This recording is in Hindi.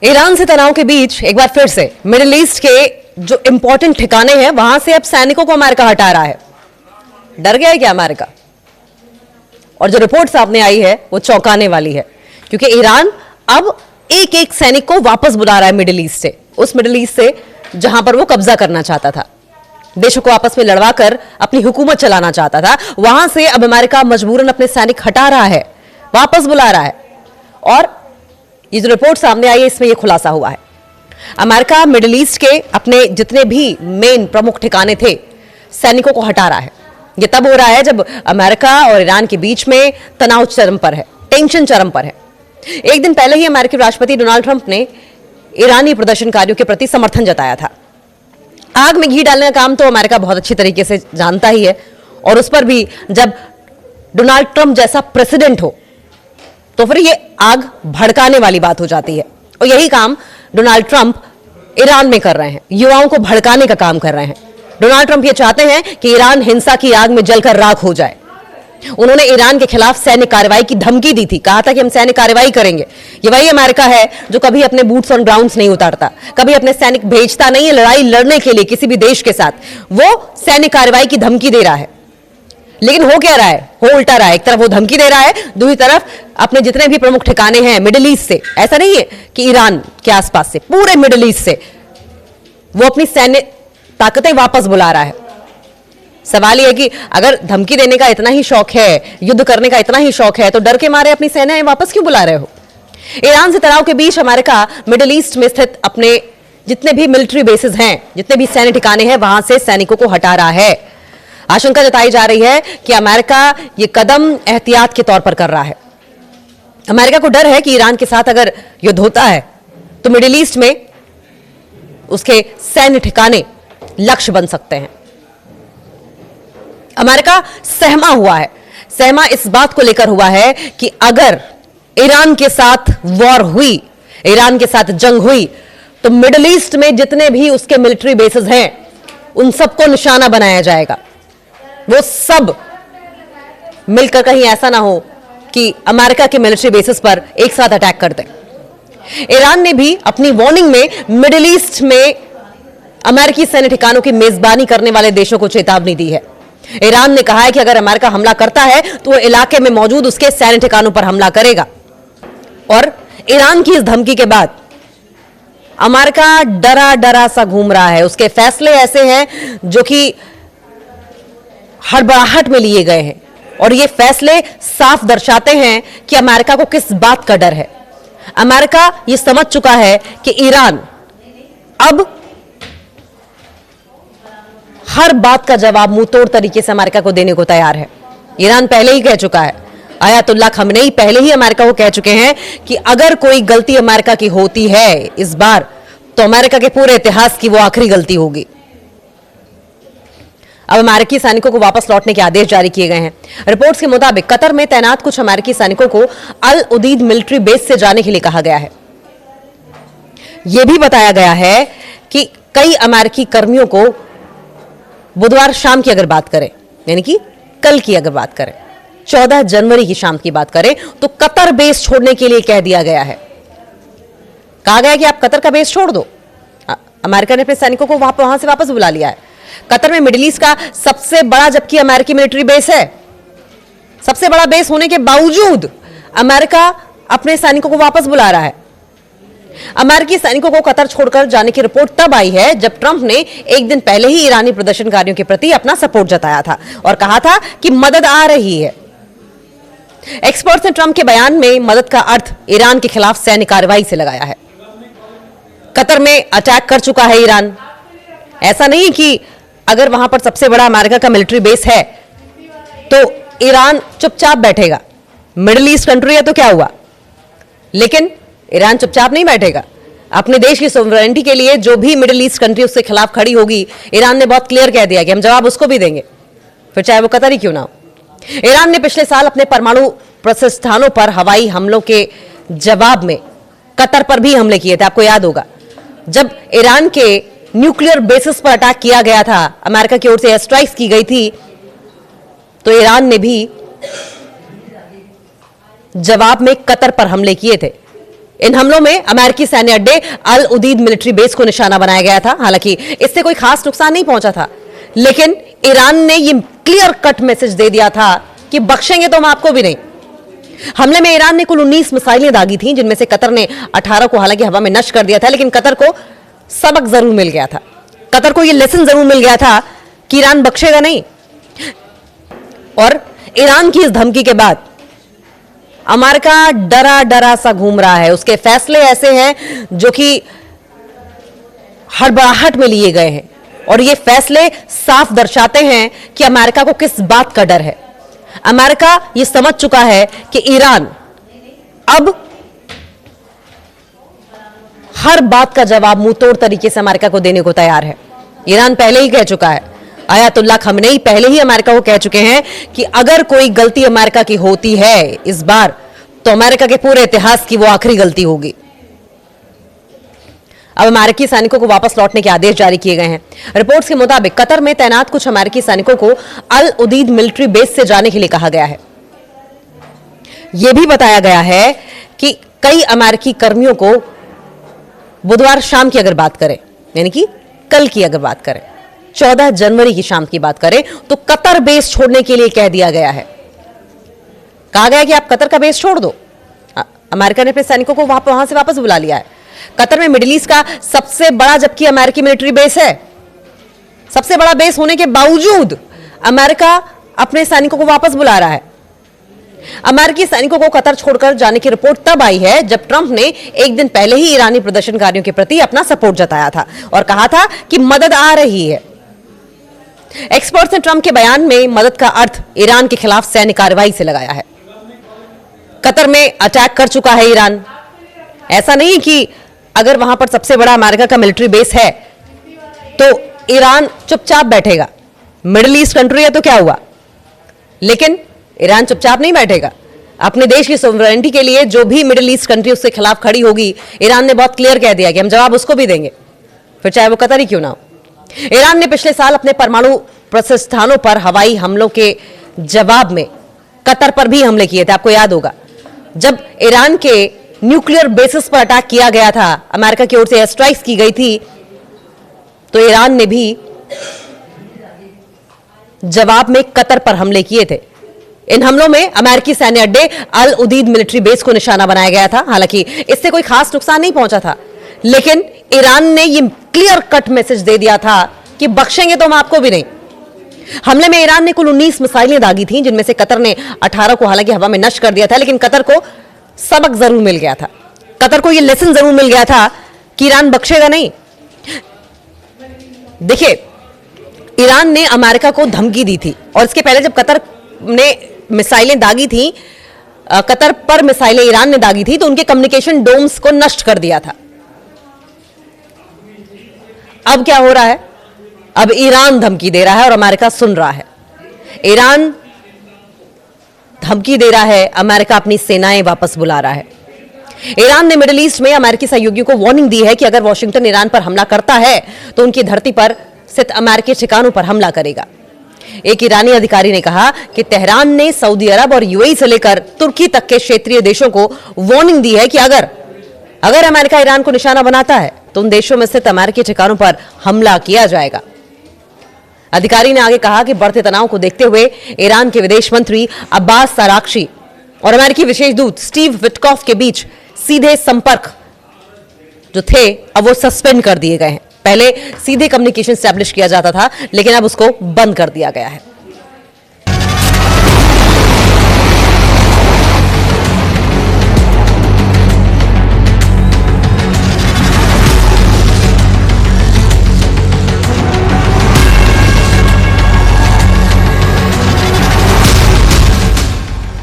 ईरान से तनाव के बीच एक बार फिर से मिडिल ईस्ट के जो इंपॉर्टेंट ठिकाने हैं वहां से अब सैनिकों को अमेरिका हटा रहा है। डर गया है क्या अमेरिका? और जो रिपोर्ट सामने आई है वो चौंकाने वाली है, क्योंकि ईरान अब एक एक सैनिक को वापस बुला रहा है मिडिल ईस्ट से, उस मिडिल ईस्ट से जहां पर वो कब्जा करना चाहता था, देशों को आपस में लड़वा कर अपनी हुकूमत चलाना चाहता था। वहां से अब अमेरिका मजबूरन अपने सैनिक हटा रहा है, वापस बुला रहा है। और ये जो रिपोर्ट सामने आई है इसमें यह खुलासा हुआ है, अमेरिका मिडिल ईस्ट के अपने जितने भी मेन प्रमुख ठिकाने थे सैनिकों को हटा रहा है। यह तब हो रहा है जब अमेरिका और ईरान के बीच में तनाव चरम पर है, टेंशन चरम पर है। एक दिन पहले ही अमेरिकी राष्ट्रपति डोनाल्ड ट्रंप ने ईरानी प्रदर्शनकारियों के प्रति समर्थन जताया था। आग में घी डालने का काम तो अमेरिका बहुत अच्छी तरीके से जानता ही है, और उस पर भी जब डोनाल्ड ट्रंप जैसा प्रेसिडेंट हो तो फिर ये आग भड़काने वाली बात हो जाती है। और यही काम डोनाल्ड ट्रंप ईरान में कर रहे हैं, युवाओं को भड़काने का काम कर रहे हैं। डोनाल्ड ट्रंप ये चाहते हैं कि ईरान हिंसा की आग में जलकर राख हो जाए। उन्होंने ईरान के खिलाफ सैन्य कार्रवाई की धमकी दी थी, कहा था कि हम सैन्य कार्रवाई करेंगे। ये वही अमेरिका है जो कभी अपने बूट्स ऑन ग्राउंड्स नहीं उतारता, कभी अपने सैनिक भेजता नहीं है लड़ाई लड़ने के लिए किसी भी देश के साथ, वो सैन्य कार्रवाई की धमकी दे रहा है। लेकिन हो क्या रहा है? हो उल्टा रहा है। एक तरफ वो धमकी दे रहा है, दूसरी तरफ अपने जितने भी प्रमुख ठिकाने हैं मिडिल ईस्ट से, ऐसा नहीं है कि ईरान के आसपास से, पूरे मिडिल ईस्ट से वो अपनी सैन्य ताकतें वापस बुला रहा है। सवाल यह है कि अगर धमकी देने का इतना ही शौक है, युद्ध करने का इतना ही शौक है, तो डर के मारे अपनी सेनाएं वापस क्यों बुला रहे हो? ईरान से तनाव के बीच अमेरिका मिडिल ईस्ट में स्थित अपने जितने भी मिलिट्री बेसिस हैं, जितने भी सैन्य ठिकाने हैं, वहां से सैनिकों को हटा रहा है। आशंका जताई जा रही है कि अमेरिका ये कदम एहतियात के तौर पर कर रहा है। अमेरिका को डर है कि ईरान के साथ अगर युद्ध होता है तो मिडिल ईस्ट में उसके सैन्य ठिकाने लक्ष्य बन सकते हैं। अमेरिका सहमा हुआ है, सहमा इस बात को लेकर हुआ है कि अगर ईरान के साथ वॉर हुई, ईरान के साथ जंग हुई, तो मिडिल ईस्ट में जितने भी उसके मिलिट्री बेसिस हैं उन सबको निशाना बनाया जाएगा। वो सब मिलकर कहीं ऐसा ना हो कि अमेरिका के मिलिट्री बेसिस पर एक साथ अटैक कर दें। ईरान ने भी अपनी वार्निंग में मिडिल ईस्ट में अमेरिकी सैन्य ठिकानों की मेजबानी करने वाले देशों को चेतावनी दी है। ईरान ने कहा है कि अगर अमेरिका हमला करता है तो वो इलाके में मौजूद उसके सैन्य ठिकानों पर हमला करेगा। और ईरान की इस धमकी के बाद अमेरिका डरा डरा सा घूम रहा है। उसके फैसले ऐसे हैं जो कि हड़बड़ाहट में लिए गए हैं, और ये फैसले साफ दर्शाते हैं कि अमेरिका को किस बात का डर है। अमेरिका ये समझ चुका है कि ईरान अब हर बात का जवाब मुंह तोड़ तरीके से अमेरिका को देने को तैयार है। ईरान पहले ही कह चुका है, आयतुल्लाह खमेनी पहले ही अमेरिका को कह चुके हैं कि अगर कोई गलती अमेरिका की होती है इस बार, तो अमेरिका के पूरे इतिहास की वो आखिरी गलती होगी। अब अमेरिकी सैनिकों को वापस लौटने के आदेश जारी किए गए हैं। रिपोर्ट्स के मुताबिक कतर में तैनात कुछ अमेरिकी सैनिकों को अल उदीद मिलिट्री बेस से जाने के लिए कहा गया है। यह भी बताया गया है कि कई अमेरिकी कर्मियों को बुधवार शाम की अगर बात करें, यानी कि कल की अगर बात करें, 14 जनवरी की शाम की बात करें, तो कतर बेस छोड़ने के लिए कह दिया गया है। कहा गया कि आप कतर का बेस छोड़ दो। अमेरिका ने अपने सैनिकों को वहां से वापस बुला लिया है। कतर में मिडिल ईस्ट का सबसे बड़ा जबकि अमेरिकी मिलिट्री बेस है, सबसे बड़ा बेस होने के बावजूद अमेरिका अपने सैनिकों को वापस बुला रहा है। अमेरिकी सैनिकों को कतर छोड़कर जाने की रिपोर्ट तब आई है जब ट्रंप ने एक दिन पहले ही ईरानी प्रदर्शनकारियों के प्रति अपना सपोर्ट जताया था और कहा था कि मदद आ रही है। एक्सपर्ट्स ने ट्रंप के बयान में मदद का अर्थ ईरान के खिलाफ सैन्य कार्रवाई से लगाया है। कतर में अटैक कर चुका है ईरान। ऐसा नहीं कि अगर वहां पर सबसे बड़ा अमेरिका का मिलिट्री बेस है तो ईरान चुपचाप बैठेगा। मिडिल ईस्ट कंट्री है तो क्या हुआ, लेकिन ईरान चुपचाप नहीं बैठेगा। अपने देश की सोवरेनिटी के लिए जो भी मिडिल ईस्ट कंट्री उसके खिलाफ खड़ी होगी, ईरान ने बहुत क्लियर कह दिया कि हम जवाब उसको भी देंगे, फिर चाहे वो कतर ही क्यों ना हो। ईरान ने पिछले साल अपने परमाणु प्रतिष्ठानों पर हवाई हमलों के जवाब में कतर पर भी हमले किए थे। आपको याद होगा, जब ईरान के न्यूक्लियर बेसिस पर अटैक किया गया था, अमेरिका की ओर से एयर स्ट्राइक्स की गई थी, तो ईरान ने भी जवाब में कतर पर हमले किए थे। इन हमलों में अमेरिकी सैन्य अड्डे अल उदीद मिलिट्री बेस को निशाना बनाया गया था। हालांकि इससे कोई खास नुकसान नहीं पहुंचा था, लेकिन ईरान ने यह क्लियर कट मैसेज दे दिया था कि बख्शेंगे तो हम आपको भी नहीं। हमले में ईरान ने कुल 19 मिसाइलें दागी थीं, जिनमें से कतर ने 18 को हालांकि हवा में नष्ट कर दिया था, लेकिन कतर को सबक जरूर मिल गया था। कतर को यह लेसन जरूर मिल गया था कि ईरान बख्शेगा नहीं। और ईरान की इस धमकी के बाद अमेरिका डरा डरा सा घूम रहा है। उसके फैसले ऐसे हैं जो कि हड़बड़ाहट में लिए गए हैं, और ये फैसले साफ दर्शाते हैं कि अमेरिका को किस बात का डर है। अमेरिका ये समझ चुका है कि ईरान अब हर बात का जवाब मुंह तोड़ तरीके से अमेरिका को देने को तैयार है। ईरान पहले ही कह चुका है, आयतुल्लाह खमेनी पहले ही अमेरिका को कह चुके हैं कि अगर कोई गलती अमेरिका की होती है इस बार, तो अमेरिका के पूरे इतिहास की वो आखिरी गलती होगी। अब अमेरिकी सैनिकों को वापस लौटने के आदेश जारी किए गए हैं। रिपोर्ट्स के मुताबिक कतर में तैनात कुछ अमेरिकी सैनिकों को अल उदीद मिलिट्री बेस से जाने के लिए कहा गया है। यह भी बताया गया है कि कई अमेरिकी कर्मियों को बुधवार शाम की अगर बात करें, यानी कि कल की अगर बात करें, 14 जनवरी की शाम की बात करें, तो कतर बेस छोड़ने के लिए कह दिया गया है। कहा गया कि आप कतर का बेस छोड़ दो। अमेरिका ने अपने सैनिकों को वहां से वापस बुला लिया है। कतर में मिडिल ईस्ट का सबसे बड़ा जबकि अमेरिकी मिलिट्री बेस है। सबसे बड़ा बेस होने के बावजूद अमेरिका अपने सैनिकों को वापस बुला रहा है। अमेरिकी सैनिकों को कतर छोड़कर जाने की रिपोर्ट तब आई है जब ट्रंप ने एक दिन पहले ही ईरानी प्रदर्शनकारियों के प्रति अपना सपोर्ट जताया था और कहा था कि मदद आ रही है। एक्सपर्ट्स ने ट्रंप के बयान में मदद का अर्थ ईरान के खिलाफ सैन्य कार्रवाई से लगाया है। कतर में अटैक कर चुका है ईरान। ऐसा नहीं कि अगर वहां पर सबसे बड़ा अमेरिका का मिलिट्री बेस है तो ईरान चुपचाप बैठेगा। मिडिल ईस्ट कंट्री है तो क्या हुआ, लेकिन ईरान चुपचाप नहीं बैठेगा। अपने देश की सोवरेनिटी के लिए जो भी मिडिल ईस्ट कंट्री उसके खिलाफ खड़ी होगी, ईरान ने बहुत क्लियर कह दिया कि हम जवाब उसको भी देंगे, फिर चाहे वो कतर ही क्यों ना हो। ईरान ने पिछले साल अपने परमाणु प्रतिष्ठानों पर हवाई हमलों के जवाब में कतर पर भी हमले किए थे। आपको याद होगा, जब ईरान के न्यूक्लियर बेसिस पर अटैक किया गया था, अमेरिका की ओर से एयर स्ट्राइक्स की गई थी, तो ईरान ने भी जवाब में कतर पर हमले किए थे। इन हमलों में अमेरिकी सैन्य अड्डे अल उदीद मिलिट्री बेस को निशाना बनाया गया था। हालांकि इससे कोई खास नुकसान नहीं पहुंचा था, लेकिन ईरान ने यह क्लियर कट मैसेज दे दिया था कि बख्शेंगे तो हम आपको भी नहीं। हमले में ईरान ने कुल 19 मिसाइलें दागी थीं, जिनमें से कतर ने 18 को हालांकि हवा में नष्ट कर दिया था, लेकिन कतर को सबक जरूर मिल गया था। कतर को यह लेसन जरूर मिल गया था कि ईरान बख्शेगा नहीं। देखिए, ईरान ने अमेरिका को धमकी दी थी, और इसके पहले जब कतर ने मिसाइलें दागी थी, कतर पर मिसाइलें ईरान ने दागी थी, तो उनके कम्युनिकेशन डोम्स को नष्ट कर दिया था। अब क्या हो रहा है, अब ईरान धमकी दे रहा है और अमेरिका सुन रहा है। ईरान धमकी दे रहा है, अमेरिका अपनी सेनाएं वापस बुला रहा है। ईरान ने मिडिल ईस्ट में अमेरिकी सहयोगियों को वार्निंग दी है कि अगर वॉशिंगटन ईरान पर हमला करता है तो उनकी धरती पर स्थित अमेरिकी ठिकानों पर हमला करेगा। एक ईरानी अधिकारी ने कहा कि तेहरान ने सऊदी अरब और यूएई से लेकर तुर्की तक के क्षेत्रीय देशों को वार्निंग दी है कि अगर अमेरिका ईरान को निशाना बनाता है तो उन देशों में स्थित अमेरिकी ठिकानों पर हमला किया जाएगा। अधिकारी ने आगे कहा कि बढ़ते तनाव को देखते हुए ईरान के विदेश मंत्री अब्बास अराक्ची और अमेरिकी विशेष दूत स्टीव विटकॉफ के बीच सीधे संपर्क जो थे अब वो सस्पेंड कर दिए गए हैं। पहले सीधे कम्युनिकेशन एस्टैब्लिश किया जाता था, लेकिन अब उसको बंद कर दिया गया है।